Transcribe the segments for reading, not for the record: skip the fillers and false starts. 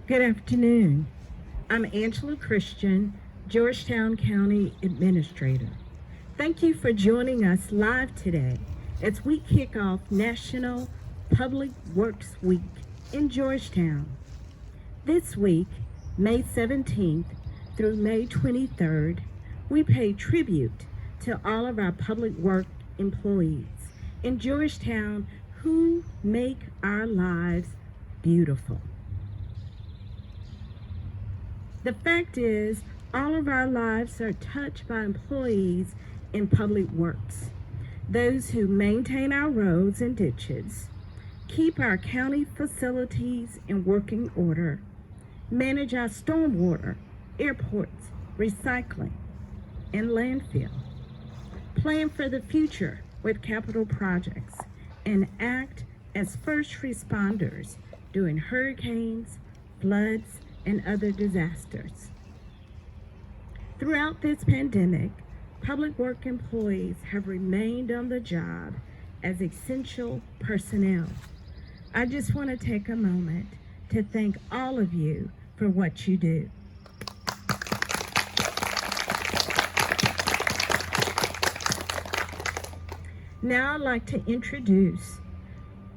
Good afternoon. I'm Angela Christian, Georgetown County Administrator. Thank you for joining us live today as we kick off National Public Works Week in Georgetown. This week, May 17th through May 23rd, we pay tribute to all of our public work employees in Georgetown who make our lives beautiful. The fact is, all of our lives are touched by employees in public works. Those who maintain our roads and ditches, keep our county facilities in working order, manage our stormwater, airports, recycling, and landfill, plan for the future with capital projects, and act as first responders during hurricanes, floods, and other disasters. Throughout this pandemic, public work employees have remained on the job as essential personnel. I just want to take a moment to thank all of you for what you do. Now I'd like to introduce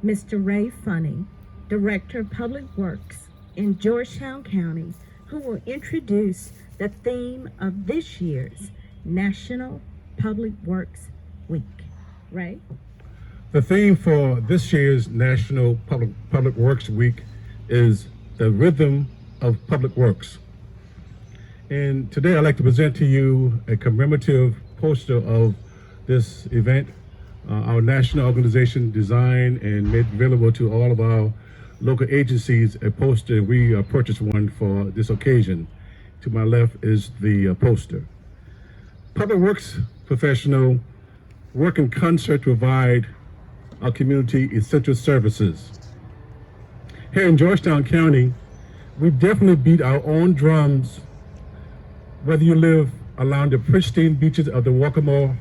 Mr. Ray Funny, Director of Public Works in Georgetown County, who will introduce the theme of this year's National Public Works Week. Ray? The theme for this year's National Public Works Week is the rhythm of public works. And today I'd like to present to you a commemorative poster of this event. Our national organization designed and made available to all of our local agencies a poster. We purchased one for this occasion. To my left is the poster. Public works professional work in concert to provide our community essential services. Here in Georgetown County, we definitely beat our own drums, whether you live along the pristine beaches of the Waccamaw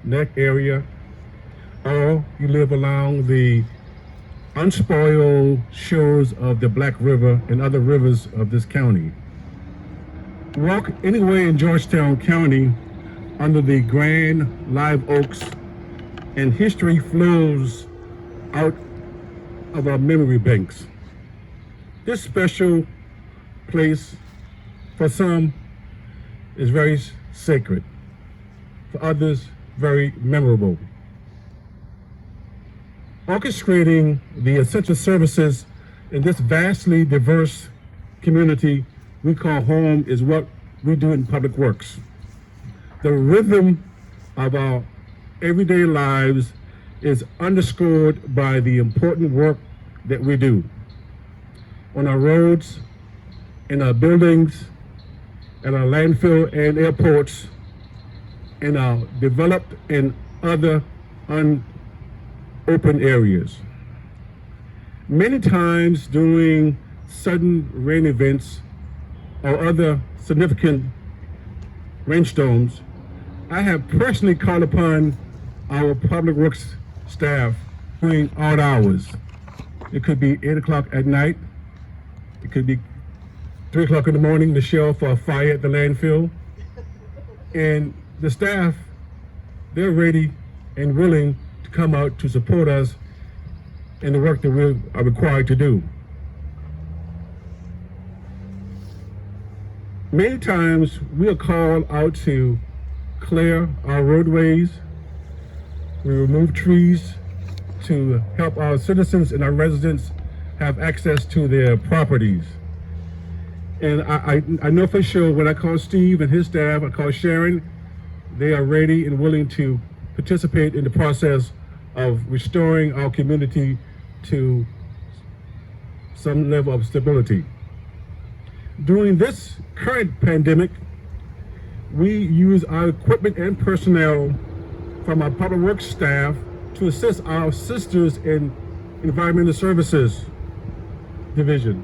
Neck area, or you live along the unspoiled shores of the Black River and other rivers of this county. Walk anywhere in Georgetown County under the grand live oaks, and history flows out of our memory banks. This special place for some is very sacred, for others very memorable. Orchestrating the essential services in this vastly diverse community we call home is what we do in public works. The rhythm of our everyday lives is underscored by the important work that we do on our roads, in our buildings, at our landfill and airports, in our developed and other open areas. Many times during sudden rain events or other significant rainstorms, I have personally called upon our public works staff during odd hours. It could be 8 o'clock at night, it could be 3 o'clock in the morning to show for a fire at the landfill. And the staff, they're ready and willing to come out to support us in the work that we are required to do. Many times we are called out to clear our roadways. We remove trees to help our citizens and our residents have access to their properties. And I know for sure when I call Steve and his staff, I call Sharon, they are ready and willing to participate in the process of restoring our community to some level of stability. During this current pandemic, we use our equipment and personnel from our public works staff to assist our sisters in environmental services division.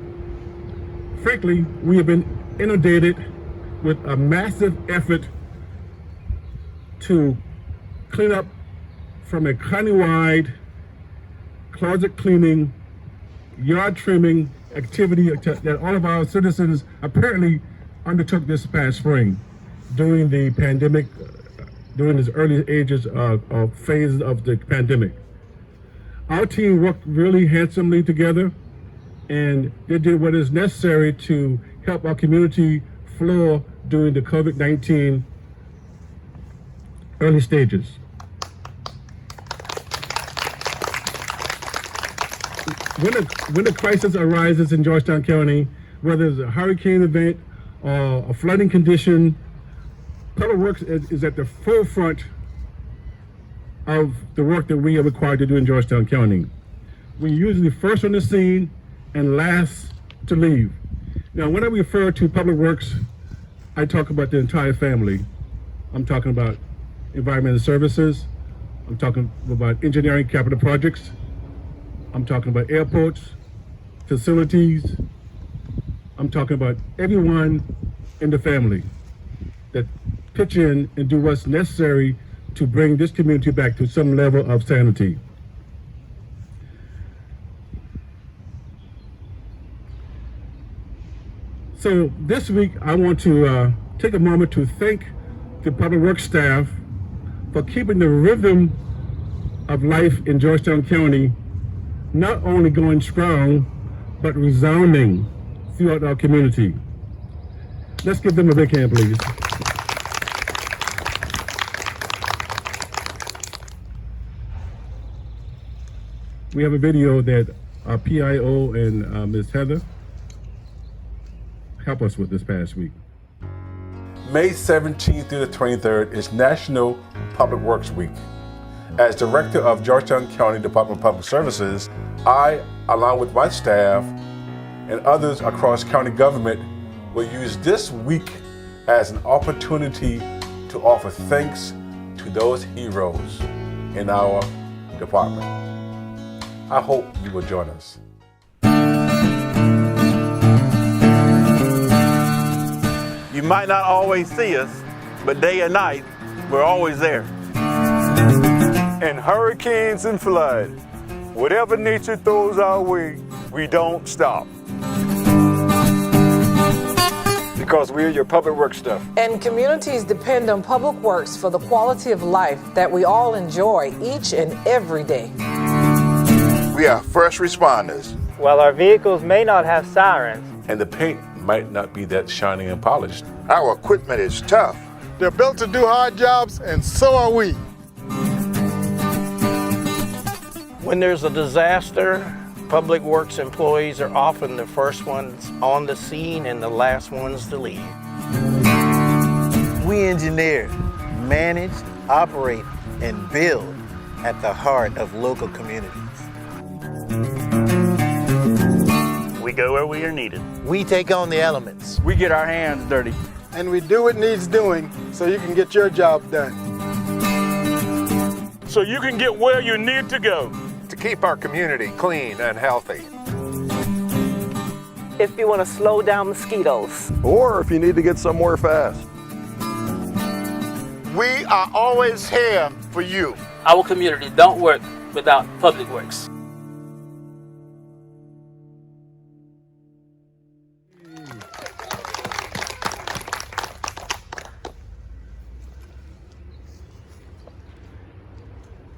Frankly, we have been inundated with a massive effort to clean up from a countywide closet cleaning, yard trimming, activity that all of our citizens apparently undertook this past spring during the pandemic, during the early ages of phases of the pandemic. Our team worked really handsomely together, and they did what is necessary to help our community floor during the COVID-19 early stages. When a crisis arises in Georgetown County, whether it's a hurricane event or a flooding condition, Public Works is at the forefront of the work that we are required to do in Georgetown County. We're usually first on the scene and last to leave. Now, when I refer to Public Works, I talk about the entire family. I'm talking about environmental services. I'm talking about engineering capital projects. I'm talking about airports, facilities. I'm talking about everyone in the family that pitch in and do what's necessary to bring this community back to some level of sanity. So this week, I want to take a moment to thank the Public Works staff for keeping the rhythm of life in Georgetown County not only going strong, but resounding throughout our community. Let's give them a big hand, please. We have a video that our PIO and Ms. Heather helped us with this past week. May 17th through the 23rd is National Public Works Week. As Director of Georgetown County Department of Public Services, I, along with my staff and others across county government, will use this week as an opportunity to offer thanks to those heroes in our department. I hope you will join us. You might not always see us, but day and night, we're always there. And hurricanes and flood, whatever nature throws our way, we don't stop. Because we're your public works stuff. And communities depend on public works for the quality of life that we all enjoy each and every day. We are first responders. While our vehicles may not have sirens, And the paint might not be that shiny and polished. Our equipment is tough. They're built to do hard jobs, and so are we. when there's a disaster, public works employees are often the first ones on the scene and the last ones to leave. We engineer, manage, operate, and build at the heart of local communities. We go where we are needed. We take on the elements. We get our hands dirty. And we do what needs doing so you can get your job done. So you can get where you need to go. To keep our community clean and healthy. If you want to slow down mosquitoes. Or if you need to get somewhere fast. We are always here for you. Our community don't work without public works.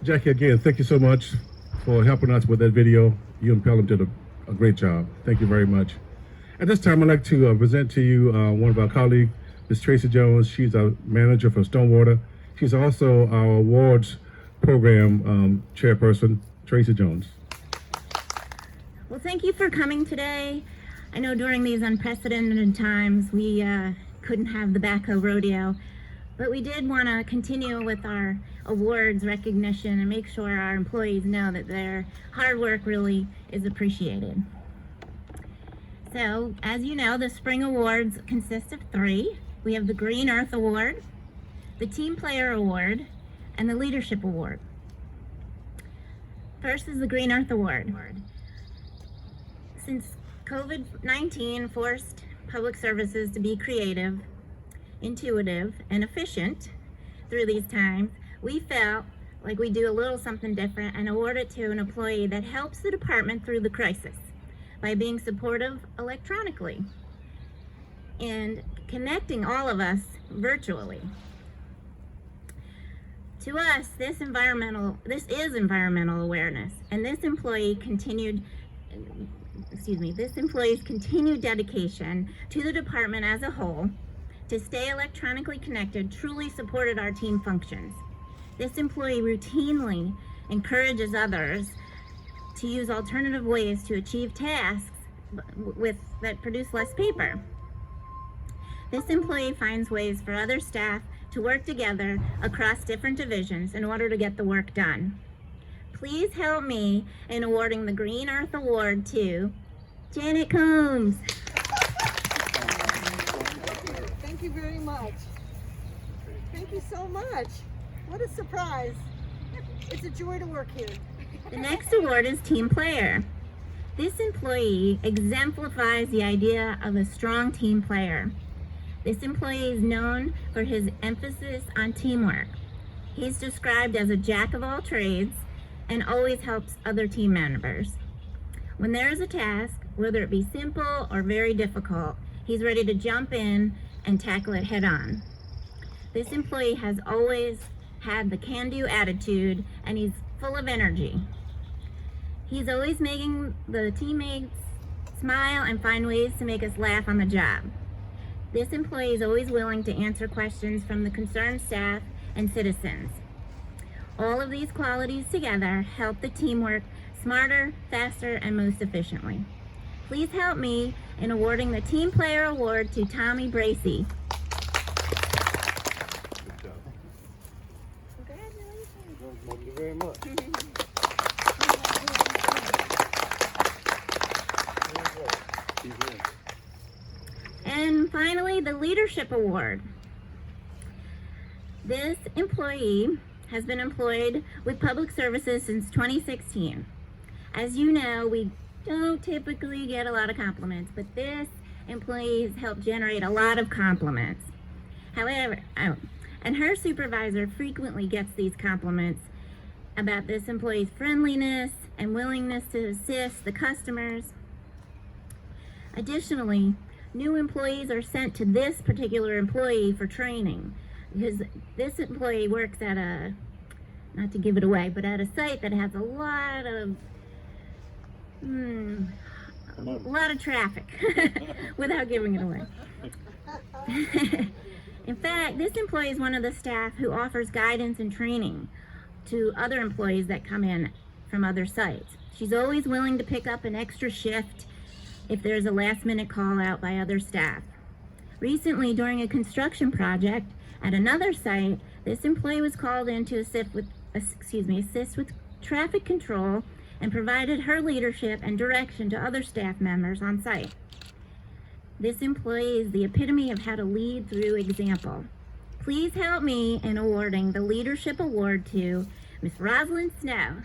Jackie, again, thank you so much for helping us with that video. You and Pelham did a great job. Thank you very much. At this time, I'd like to present to you one of our colleagues, Ms. Tracy Jones. She's our manager for Stormwater. She's also our awards program chairperson, Tracy Jones. Well, thank you for coming today. I know during these unprecedented times, we couldn't have the backhoe rodeo, but we did want to continue with our awards recognition and make sure our employees know that their hard work really is appreciated. So, as you know, the spring awards consist of 3. We have the Green Earth Award, the Team Player Award, and the Leadership Award. First is the Green Earth Award. Since COVID-19 forced public services to be creative, intuitive, and efficient through these times, we felt like we do a little something different and award it to an employee that helps the department through the crisis by being supportive electronically and connecting all of us virtually. To us, this is environmental awareness, and this employee's continued dedication to the department as a whole to stay electronically connected truly supported our team functions. This employee routinely encourages others to use alternative ways to achieve tasks that produce less paper. This employee finds ways for other staff to work together across different divisions in order to get the work done. Please help me in awarding the Green Earth Award to Janet Combs. Thank you very much. Thank you so much. What a surprise. It's a joy to work here. The next award is Team Player. This employee exemplifies the idea of a strong team player. This employee is known for his emphasis on teamwork. He's described as a jack of all trades and always helps other team members. When there is a task, whether it be simple or very difficult, he's ready to jump in and tackle it head on. This employee has always had the can-do attitude, and he's full of energy. He's always making the teammates smile and find ways to make us laugh on the job. This employee is always willing to answer questions from the concerned staff and citizens. All of these qualities together help the team work smarter, faster, and most efficiently. Please help me in awarding the Team Player Award to Tommy Bracey. Congratulations. Thank you very much. And finally, the Leadership Award. This employee has been employed with Public Services since 2016. As you know, we don't typically get a lot of compliments, but this employee has helped generate a lot of compliments. However, and her supervisor frequently gets these compliments about this employee's friendliness and willingness to assist the customers. Additionally, new employees are sent to this particular employee for training, because this employee works at not to give it away, but at a site that has a lot of traffic without giving it away. In fact, this employee is one of the staff who offers guidance and training to other employees that come in from other sites. She's always willing to pick up an extra shift if there's a last-minute call out by other staff. Recently, during a construction project at another site, this employee was called in to assist with traffic control and provided her leadership and direction to other staff members on site. This employee is the epitome of how to lead through example. Please help me in awarding the Leadership Award to Miss Rosalind Snow.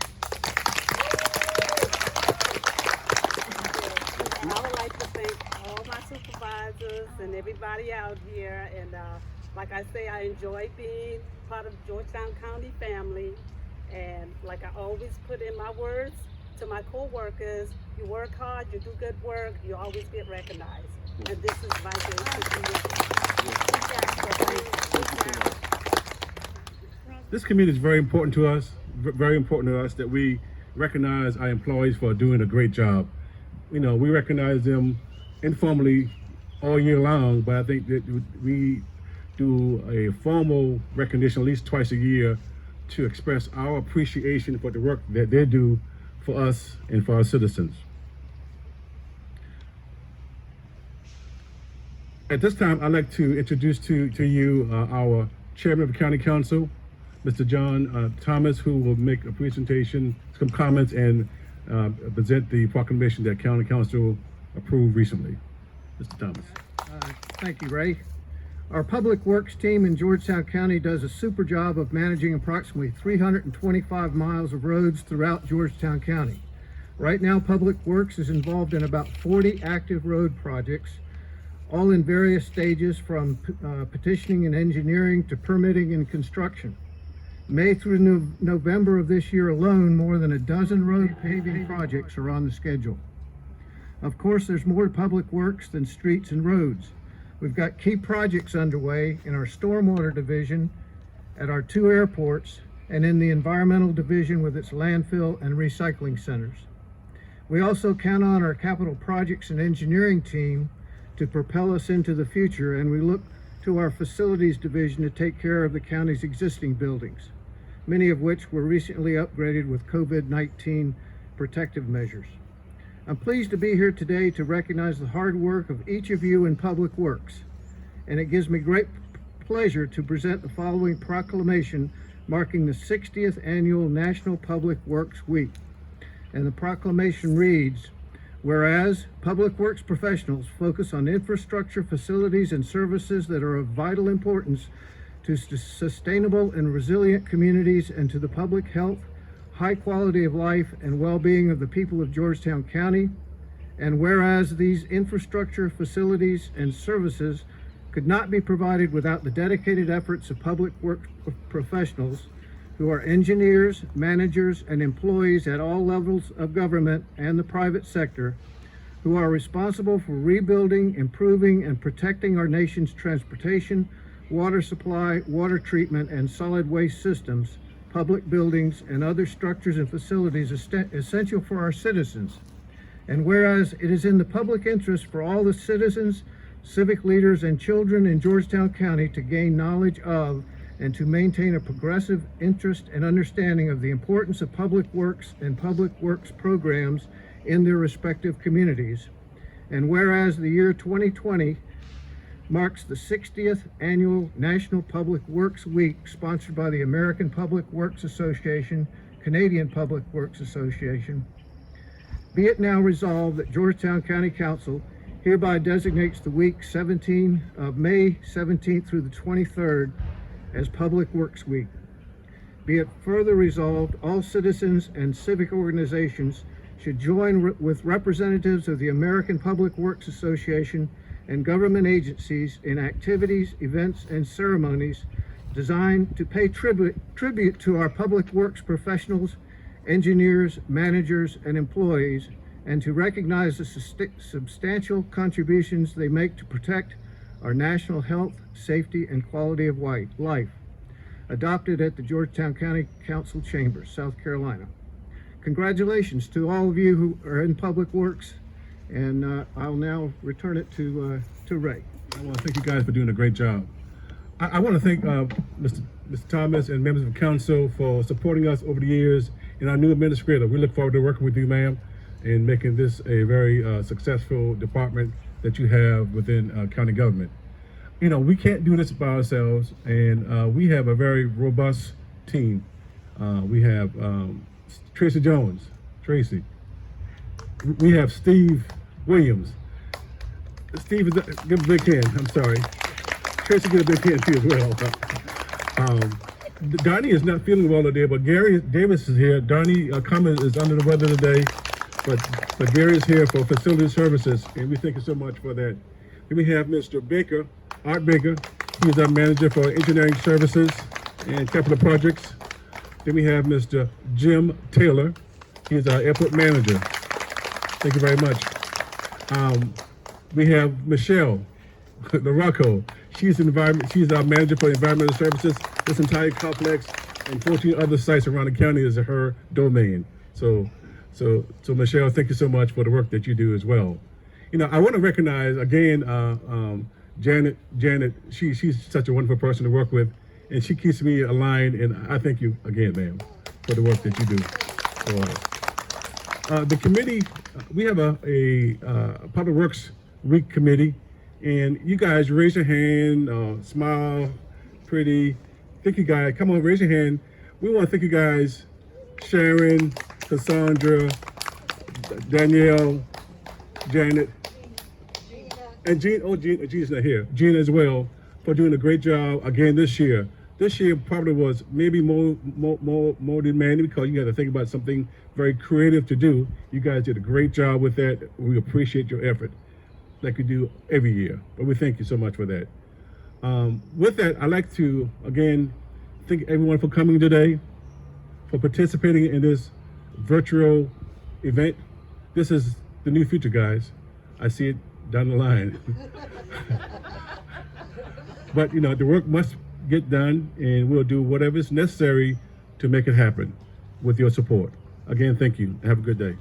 I would like to thank all my supervisors and everybody out here. And like I say, I enjoy being part of Georgetown County family. And like I always put in my words to my co-workers, you work hard, you do good work, you always get recognized. And this is my This committee is very important to us, that we recognize our employees for doing a great job. You know, we recognize them informally all year long, but I think that we do a formal recognition at least twice a year to express our appreciation for the work that they do for us and for our citizens. At this time, I'd like to introduce to you our Chairman of the County Council, Mr. John Thomas, who will make a presentation, some comments, and present the proclamation that County Council approved recently. Mr. Thomas. Thank you, Ray. Our Public Works team in Georgetown County does a super job of managing approximately 325 miles of roads throughout Georgetown County. Right now, Public Works is involved in about 40 active road projects, all in various stages from petitioning and engineering to permitting and construction. May through November of this year alone, more than a dozen road paving projects are on the schedule. Of course, there's more public works than streets and roads. We've got key projects underway in our stormwater division, at our 2 airports, and in the environmental division with its landfill and recycling centers. We also count on our capital projects and engineering team to propel us into the future, and we look to our facilities division to take care of the county's existing buildings, many of which were recently upgraded with COVID-19 protective measures. I'm pleased to be here today to recognize the hard work of each of you in Public Works, and it gives me great pleasure to present the following proclamation marking the 60th Annual National Public Works Week. And the proclamation reads, whereas public works professionals focus on infrastructure, facilities, and services that are of vital importance to sustainable and resilient communities and to the public health, high quality of life, and well-being of the people of Georgetown County, and whereas these infrastructure, facilities, and services could not be provided without the dedicated efforts of public works professionals who are engineers, managers, and employees at all levels of government and the private sector, who are responsible for rebuilding, improving, and protecting our nation's transportation, water supply, water treatment, and solid waste systems, public buildings, and other structures and facilities essential for our citizens. And whereas it is in the public interest for all the citizens, civic leaders, and children in Georgetown County to gain knowledge of and to maintain a progressive interest and understanding of the importance of public works and public works programs in their respective communities. And whereas the year 2020 marks the 60th Annual National Public Works Week, sponsored by the American Public Works Association, Canadian Public Works Association, be it now resolved that Georgetown County Council hereby designates the week of May 17th through the 23rd as Public Works Week. Be it further resolved, all citizens and civic organizations should join with representatives of the American Public Works Association and government agencies in activities, events, and ceremonies designed to pay tribute to our public works professionals, engineers, managers, and employees, and to recognize the substantial contributions they make to protect our national health, safety, and quality of life. Adopted at the Georgetown County Council Chambers, South Carolina. Congratulations to all of you who are in Public Works, and I'll now return it to Ray. I want to thank you guys for doing a great job. I want to thank Mr. Thomas and members of the council for supporting us over the years, and our new administrator. We look forward to working with you, ma'am, and making this a very successful department that you have within county government. You know, we can't do this by ourselves, and we have a very robust team. We have Tracy Jones, Tracy. We have Steve Williams. Steve, give a big hand, I'm sorry. Tracy, give a big hand too as well. Donnie is not feeling well today, but Gary Davis is here. Donnie Cummins is under the weather today, but Gary is here for facility services, and we thank you so much for that. Then we have Mr. Baker, Art Baker. He is our manager for engineering services and capital projects. Then we have Mr. Jim Taylor. He is our airport manager. Thank you very much. We have Michelle LaRocco. She's our manager for environmental services. This entire complex and 14 other sites around the county is her domain. So Michelle, thank you so much for the work that you do as well. You know, I want to recognize again Janet. She's such a wonderful person to work with, and she keeps me aligned. And I thank you again, ma'am, for the work that you do for us. The committee, we have a Public Works Week committee, and you guys raise your hand, smile, pretty. Thank you guys. Come on, raise your hand. We want to thank you guys, Sharon, Cassandra, Danielle, Janet, and Jean. Oh, Jean's not here. Gina as well, for doing a great job again this year. This year probably was maybe more demanding because you had to think about something very creative to do. You guys did a great job with that. We appreciate your effort, like you do every year. But we thank you so much for that. With that, I'd like to again thank everyone for coming today, for participating in this virtual event. This is the new future, guys. I see it down the line. But you know, the work must get done, and we'll do whatever is necessary to make it happen with your support. Again, thank you. Have a good day.